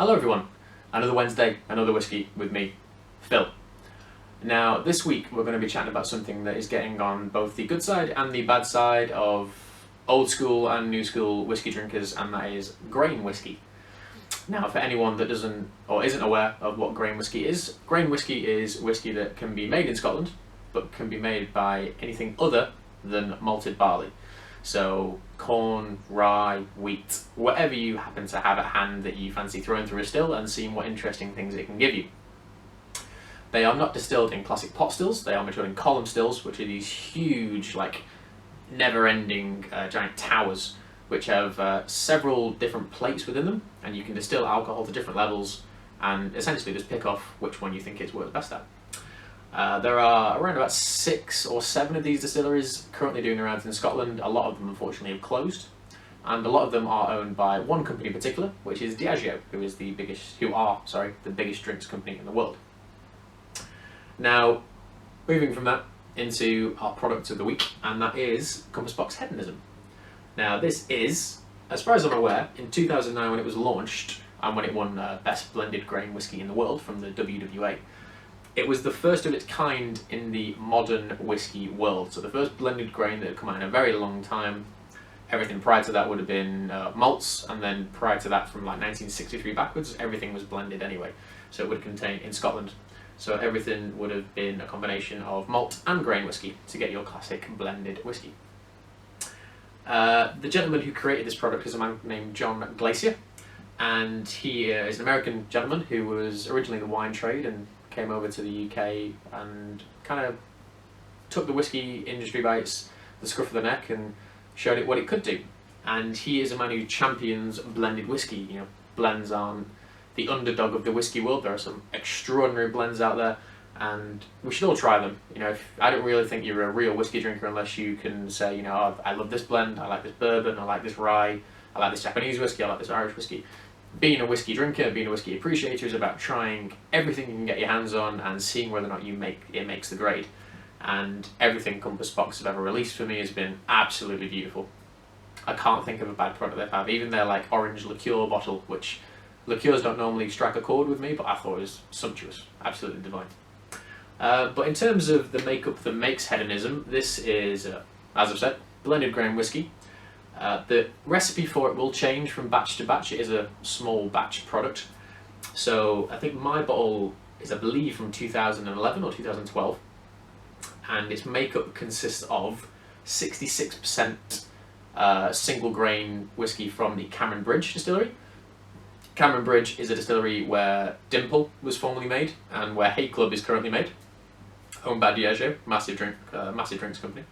Hello everyone, another Wednesday, another whiskey with me, Phil. Now this week we're going to be chatting about something that is getting on both the good side and the bad side of old school and new school whiskey drinkers, and that is grain whiskey. Now for anyone that doesn't or isn't aware of what grain whiskey is whiskey that can be made in Scotland but can be made by anything other than malted barley. So corn, rye, wheat, whatever you happen to have at hand that you fancy throwing through a still and seeing what interesting things it can give you. They are not distilled in classic pot stills, they are matured in column stills, which are these huge, like, never-ending giant towers which have several different plates within them, and you can distill alcohol to different levels and essentially just pick off which one you think it's worked best at. There are around about 6 or 7 of these distilleries currently doing the rounds in Scotland. A lot of them unfortunately have closed, and a lot of them are owned by one company in particular, which is Diageo, who are the biggest drinks company in the world. Now, moving from that into our product of the week, and that is Box Hedonism. Now this is, as far as I'm aware, in 2009 when it was launched and when it won Best Blended Grain Whiskey in the World from the WWA, it was the first of its kind in the modern whiskey world. So the first blended grain that had come out in a very long time. Everything prior to that would have been malts, and then prior to that, from like 1963 backwards, everything was blended anyway. So it would contain, in Scotland, so everything would have been a combination of malt and grain whiskey to get your classic blended whiskey. The gentleman who created this product is a man named John Glacier, and he is an American gentleman who was originally in the wine trade and came over to the UK and kind of took the whiskey industry by the scruff of the neck and showed it what it could do. And he is a man who champions blended whiskey. You know, blends aren't the underdog of the whiskey world. There are some extraordinary blends out there, and we should all try them. You know, I don't really think you're a real whiskey drinker unless you can say, you know, oh, I love this blend, I like this bourbon, I like this rye, I like this Japanese whiskey, I like this Irish whiskey. Being a whiskey drinker, being a whiskey appreciator is about trying everything you can get your hands on and seeing whether or not it makes the grade. And everything Box have ever released for me has been absolutely beautiful. I can't think of a bad product they have. Even their like orange liqueur bottle, which liqueurs don't normally strike a chord with me, but I thought it was sumptuous, absolutely divine. But in terms of the makeup that makes Hedonism, this is, as I've said, blended grain whiskey. The recipe for it will change from batch to batch. It is a small batch product. So I think my bottle is, I believe, from 2011 or 2012. And its makeup consists of 66% single grain whiskey from the Cameron Bridge distillery. Cameron Bridge is a distillery where Dimple was formerly made and where Hay Club is currently made, owned by Diageo, massive drinks company.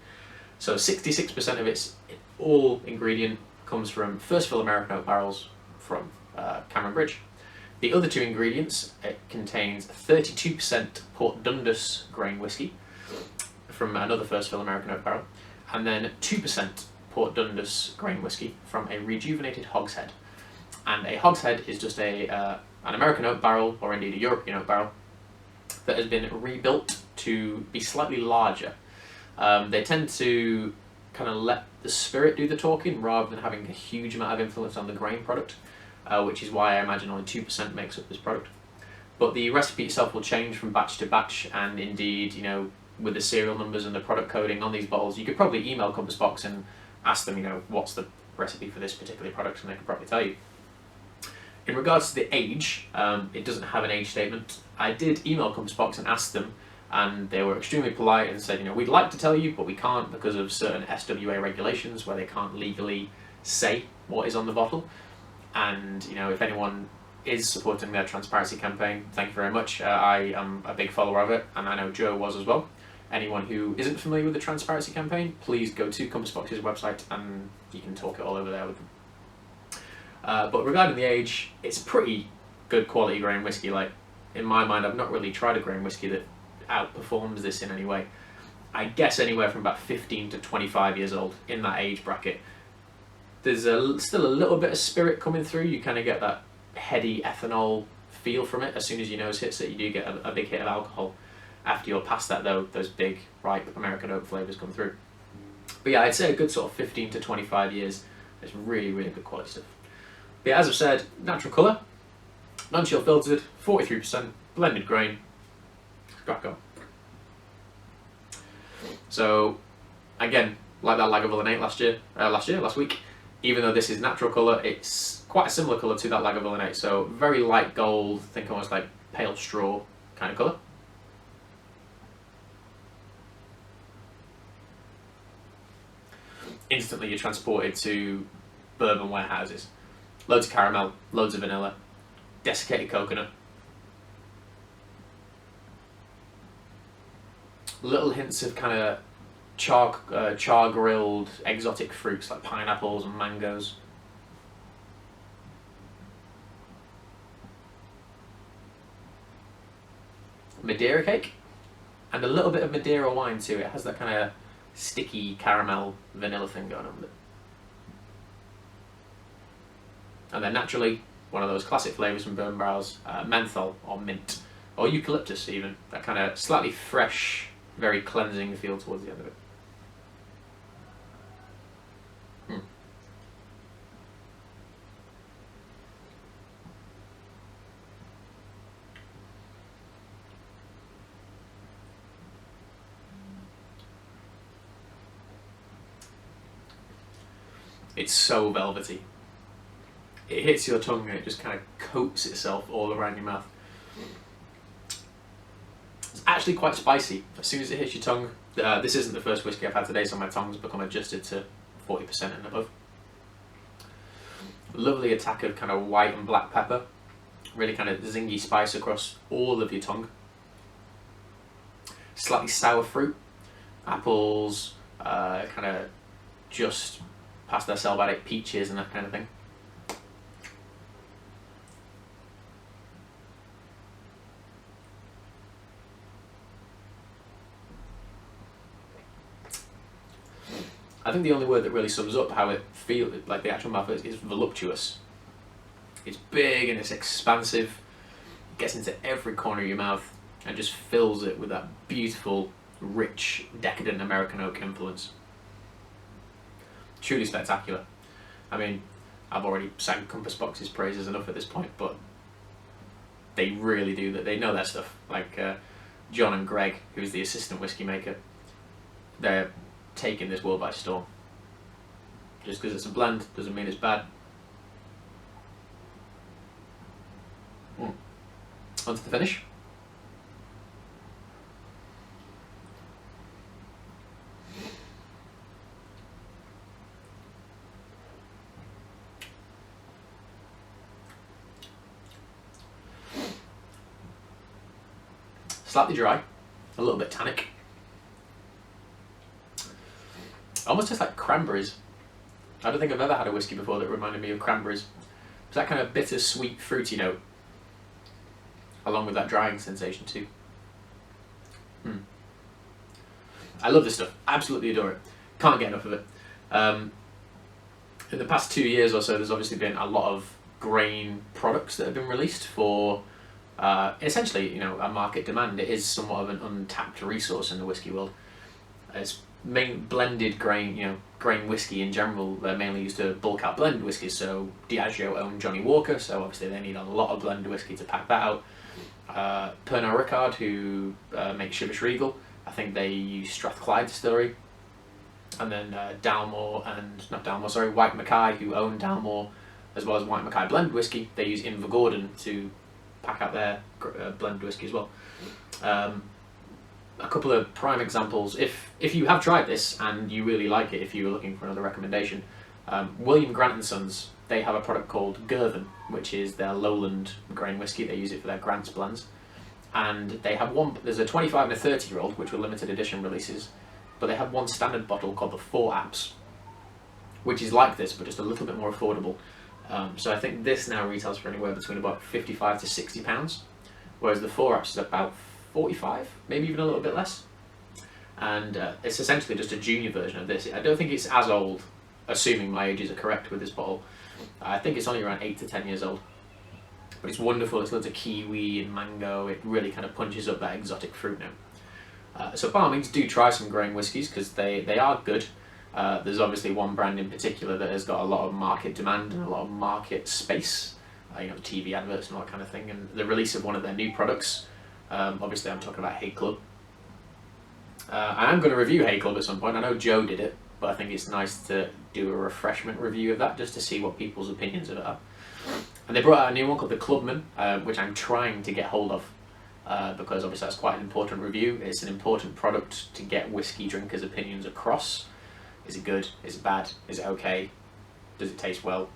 So 66% of its all ingredient comes from first fill American oak barrels from Cameron Bridge. The other 2 ingredients, it contains 32% Port Dundas grain whiskey from another first fill American oak barrel, and then 2% Port Dundas grain whiskey from a rejuvenated hogshead. And a hogshead is just an American oak barrel, or indeed a European oak barrel, that has been rebuilt to be slightly larger. They tend to kind of let the spirit do the talking rather than having a huge amount of influence on the grain product, which is why I imagine only 2% makes up this product. But the recipe itself will change from batch to batch, and indeed, you know, with the serial numbers and the product coding on these bottles, you could probably email Box and ask them, you know, what's the recipe for this particular product, and they could probably tell you. In regards to the age, it doesn't have an age statement. I did email Box and ask them, and they were extremely polite and said, you know, we'd like to tell you, but we can't because of certain SWA regulations where they can't legally say what is on the bottle. And, you know, if anyone is supporting their transparency campaign, thank you very much. I am a big follower of it, and I know Joe was as well. Anyone who isn't familiar with the transparency campaign, please go to Box's website and you can talk it all over there with them. But regarding the age, it's pretty good quality grain whiskey. Like, in my mind, I've not really tried a grain whiskey that outperforms this in any way. I guess anywhere from about 15 to 25 years old, in that age bracket. There's still a little bit of spirit coming through. You kind of get that heady ethanol feel from it. As soon as your nose hits it, you do get a big hit of alcohol. After you're past that though, those big, ripe American oak flavours come through. But yeah, I'd say a good sort of 15 to 25 years. It's really, really good quality stuff. But yeah, as I've said, natural colour. Non-chill filtered, 43%, blended grain. Crack on. So, again, like that Lagavulin 8 last week, even though this is natural colour, it's quite a similar colour to that Lagavulin 8. So, very light gold, think almost like pale straw kind of colour. Instantly you're transported to bourbon warehouses. Loads of caramel, loads of vanilla, desiccated coconut. Little hints of kind of char grilled exotic fruits like pineapples and mangoes. Madeira cake, and a little bit of Madeira wine too. It has that kind of sticky caramel vanilla thing going on with it. And then naturally, one of those classic flavours from bourbon barrels, menthol or mint, or eucalyptus even. That kind of slightly fresh, very cleansing feel towards the end of it. It's so velvety. It hits your tongue and it just kind of coats itself all around your mouth. It's actually quite spicy. As soon as it hits your tongue, this isn't the first whiskey I've had today, so my tongue's become adjusted to 40% and above. Lovely attack of kind of white and black pepper. Really kind of zingy spice across all of your tongue. Slightly sour fruit. Apples, kind of just past their sell-by date, peaches and that kind of thing. I think the only word that really sums up how it feels, like the actual mouth, is voluptuous. It's big and it's expansive, it gets into every corner of your mouth and just fills it with that beautiful, rich, decadent American oak influence. Truly spectacular. I mean, I've already sang Compass Box's praises enough at this point, but they really do that. They know their stuff. Like John and Greg, who's the assistant whiskey maker, they're taking this world by storm. Just because it's a blend doesn't mean it's bad. On to the finish. Slightly dry, a little bit tannic. Almost tastes like cranberries. I don't think I've ever had a whiskey before that reminded me of cranberries. It's that kind of bitter, sweet, fruity note, along with that drying sensation too. I love this stuff. Absolutely adore it. Can't get enough of it. In the past 2 years or so, there's obviously been a lot of grain products that have been released for essentially, you know, a market demand. It is somewhat of an untapped resource in the whiskey world. It's blended grain, you know, grain whiskey in general. They're mainly used to bulk out blended whiskies. So Diageo own Johnny Walker, so obviously they need a lot of blended whiskey to pack that out. Pernod Ricard, who make Chivas Regal, I think they use Strathclyde distillery. And then White Mackay, who own Dalmore, as well as White Mackay blended whiskey, they use Invergordon to pack out their blended whiskey as well. A couple of prime examples, if you have tried this and you really like it, if you were looking for another recommendation, William Grant & Sons, they have a product called Girvan, which is their lowland grain whiskey. They use it for their Grant's blends. And they have there's a 25 and a 30-year-old, which were limited edition releases, but they have one standard bottle called the 4 Apps, which is like this, but just a little bit more affordable. So I think this now retails for anywhere between about £55 to £60, whereas the 4 Apps is about 45, maybe even a little bit less. And it's essentially just a junior version of this. I don't think it's as old, assuming my ages are correct with this bottle. I think it's only around 8 to 10 years old. But it's wonderful. It's loads of kiwi and mango. It really kind of punches up that exotic fruit now. So by all means, do try some grain whiskies because they are good. There's obviously one brand in particular that has got a lot of market demand and a lot of market space. TV adverts and all that kind of thing, and the release of one of their new products. Obviously, I'm talking about Hay Club. I am going to review Hay Club at some point. I know Joe did it, but I think it's nice to do a refreshment review of that just to see what people's opinions of it are. And they brought out a new one called the Clubman, which I'm trying to get hold of because obviously that's quite an important review. It's an important product to get whiskey drinkers' opinions across. Is it good? Is it bad? Is it okay? Does it taste well?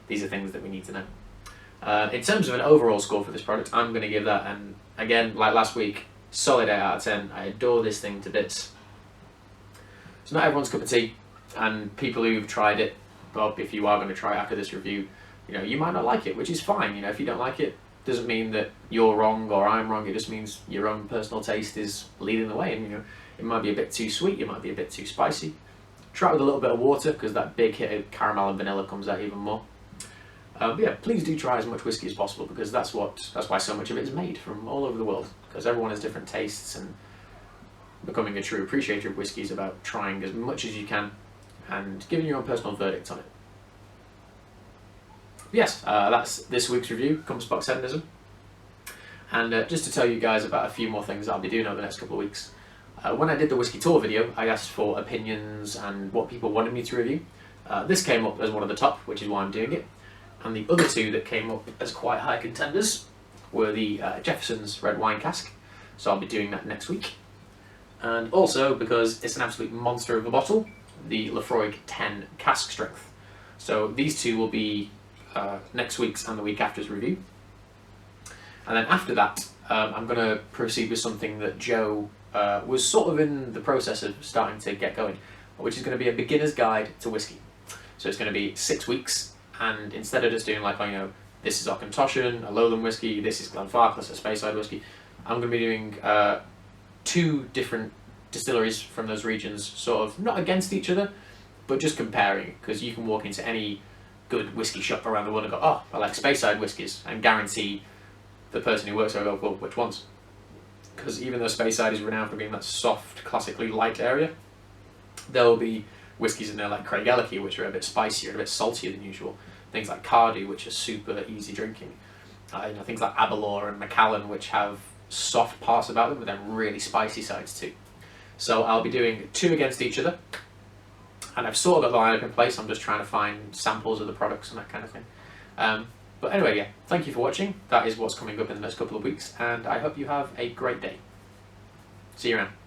These are things that we need to know. In terms of an overall score for this product, I'm going to give that, and again, like last week, solid 8 out of 10. I adore this thing to bits. It's not everyone's cup of tea, and people who've tried it, well, if you are going to try it after this review, you might not like it, which is fine. If you don't like it, doesn't mean that you're wrong or I'm wrong. It just means your own personal taste is leading the way, and it might be a bit too sweet, it might be a bit too spicy. Try it with a little bit of water, because that big hit of caramel and vanilla comes out even more. But yeah, please do try as much whiskey as possible, because that's why so much of it is made from all over the world, because everyone has different tastes, and becoming a true appreciator of whiskey is about trying as much as you can and giving your own personal verdict on it. Yes, that's this week's review. Comes Box Hedonism. And just to tell you guys about a few more things I'll be doing over the next couple of weeks. When I did the whiskey tour video, I asked for opinions and what people wanted me to review. This came up as one of the top, which is why I'm doing it. And the other two that came up as quite high contenders were the Jefferson's Red Wine Cask. So I'll be doing that next week. And also, because it's an absolute monster of a bottle, the Lafroig 10 Cask Strength. So these two will be next week's and the week after's review. And then after that, I'm going to proceed with something that Joe was sort of in the process of starting to get going, which is going to be a beginner's guide to whiskey. So it's going to be 6 weeks, and instead of just doing like, this is Auchentoshan, a lowland whiskey, this is Glenfarclas, a Speyside whiskey, I'm going to be doing 2 different distilleries from those regions, sort of not against each other, but just comparing, because you can walk into any good whiskey shop around the world and go, oh, I like Speyside whiskies, and guarantee the person who works there will go, well, which ones? Because even though Speyside is renowned for being that soft, classically light area, there will be whiskies in there like Craigellachie, which are a bit spicier, a bit saltier than usual. Things like Cardew, which are super easy drinking. Things like Aberlour and Macallan, which have soft parts about them, but then really spicy sides too. So I'll be doing 2 against each other, and I've sort of got the lineup in place. I'm just trying to find samples of the products and that kind of thing. But anyway, yeah, thank you for watching. That is what's coming up in the next couple of weeks, and I hope you have a great day. See you around.